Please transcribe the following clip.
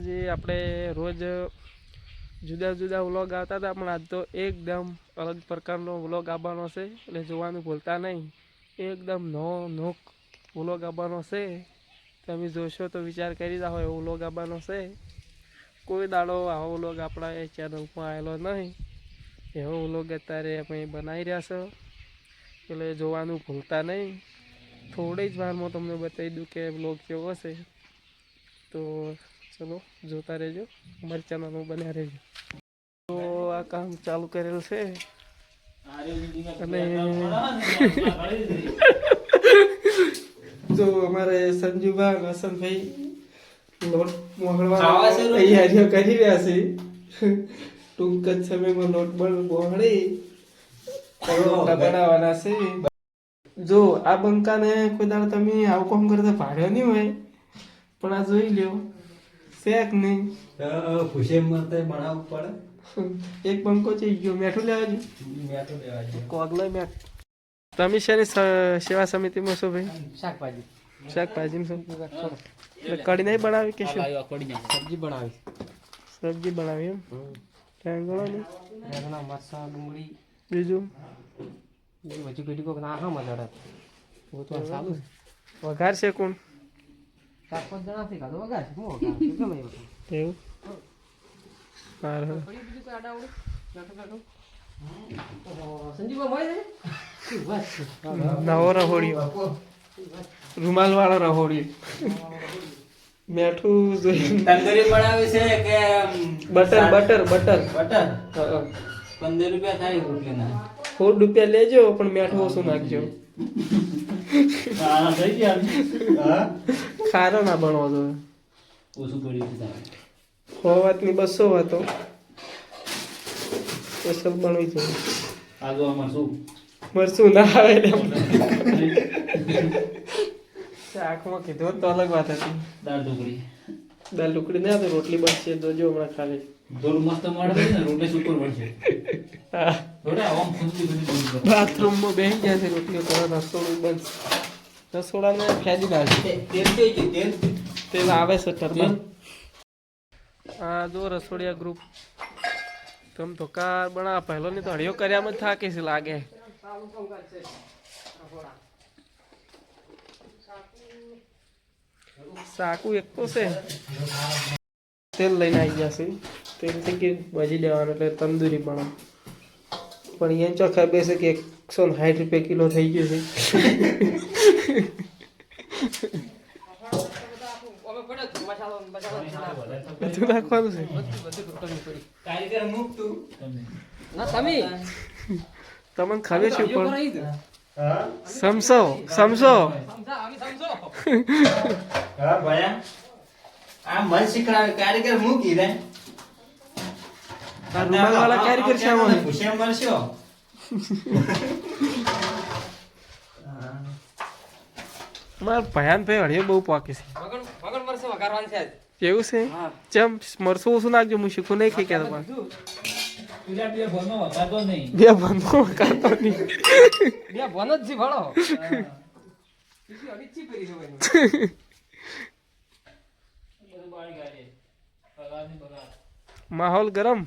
જે આપણે રોજ જુદા જુદા વ્લોગ આવતા હતા પણ આજ તો એકદમ અલગ પ્રકારનો વ્લોગ આવવાનો છે એટલે જોવાનું ભૂલતા નહીં. એકદમ નોક વ્લોગ આવવાનો છે. તમે જોશો તો વિચાર કરી રહ્યા હોય એવો વ્લોગ આવવાનો છે. કોઈ દાડો આવો વ્લોગ આપણા એ ચેનલ ઉપર આવેલો નહીં. એવો વ્લોગ અત્યારે અમે બનાવી રહ્યા છો એટલે જોવાનું ભૂલતા નહીં. થોડી જ વારમાં તમને બતાવી દઉં કે વ્લોગ કેવો છે. તો ચલો જોતા રહેજો, અમારી ચેનલમાં બન્યા રહેજો. તો આ કામ ચાલુ કરેલ છે અને જો અમારે સંજુભાઈ વસંતભાઈ લોટ મોહળવા તૈયારીઓ કરી રહ્યા છે. ટૂંક જ સમયમાં લોટ મોહળી બનાવવાના છે. જો આ બંકાને કોઈ દાડો તમે આવું કામ કરતા ભાડ્યો નહીં હોય પણ આ જોઈ લ્યો શેક નહીં ખુશી મળતા બનાવવું પડે. એક બંકો છે ગયો મેઠું લેવા જો કોગલો મેઠ. તમે શેની સેવા સમિતિમાં છો ભાઈ? શાકભાજી કઢી નહીં બનાવી કે શું? સબ્જી બનાવી એમ ટેંગળો ને મરસા ડુંગળી બીજું હજી પેલી કોક ના હા મજા સારું વઘાર છે કોણ? 4-5 જણાથી ખાધો વગર હું ગમે એવું સારું. નવો રહોડિયો રૂમાલ વાળો રહોડિયો મેઠું જોઈ તંદૂરી બનાવી છે કે બટર બટર બટર બટર 15 રૂપિયા થાય રોટલીના. 4 રૂપિયા લેજો પણ મેઠું ઓછું નાખજો. હા થઈ ગયા. હા ખારો ના બનવો તો ઓછું પડ્યું છે. 100 વાતની 200 વાતો સ્પેશિયલ બનવી છે. આજો આમાં શું મરસું ના આવે શાકમાં કીધું તો અલગ વાત હતી. દાળ ઢોકળી નહીં આવતી રોટલી બનશે જોજો હમણાં ખાલી થોડું મસ્ત મળે ને રોટલી સુપર બનશે. હા થોડા આમ ફૂંદી બધી બાથરૂમમાં બેસી ગયા છે રોટલીઓ કરવા. રસોડું બનશે. રસોડાને ફેદી નાખશે. તેલ આવે છે ટર્બન. આ જો રસોડિયા ગ્રુપ તમ તો કાર બના પહેલો ની તો હળિયો કર્યામાં જ થાકે છે લાગે. સાકુ એક તો છે તેલ લઈને આવી ગયા છે. તેલથી કે ભાજી દેવાનું એટલે તંદૂરી બનાવ. પણ એ ચોખા બેસે કે 160 રૂપિયા કિલો થઈ ગયું છે. બધું નાખવાનું છે. કારીગર મૂક તું ના તમે તમને ખબર છે પણ સમસો સમસો હા ભયા આ મન શીખડાવે કારીગર મૂકી રે. આ રૂમાલ વાળા કારીગર છે આમાં. ખુશી મળશો. મારા ભયાન ભાઈ હળિયો બહુ પાકે છે. વગર મરસે વઘારવાની છે. એવું છે? ચમ મરસું ઓછું નાખજો. હું શીખું નહીં ખાઈ ક્યાં પેલા બે ભણનો વગાડતો નહીં. બે બંધો કાતો નહીં. બે ભણ જ જી ભણો બીજી અડીચી કરી જવાનું. માહોલ ગરમ.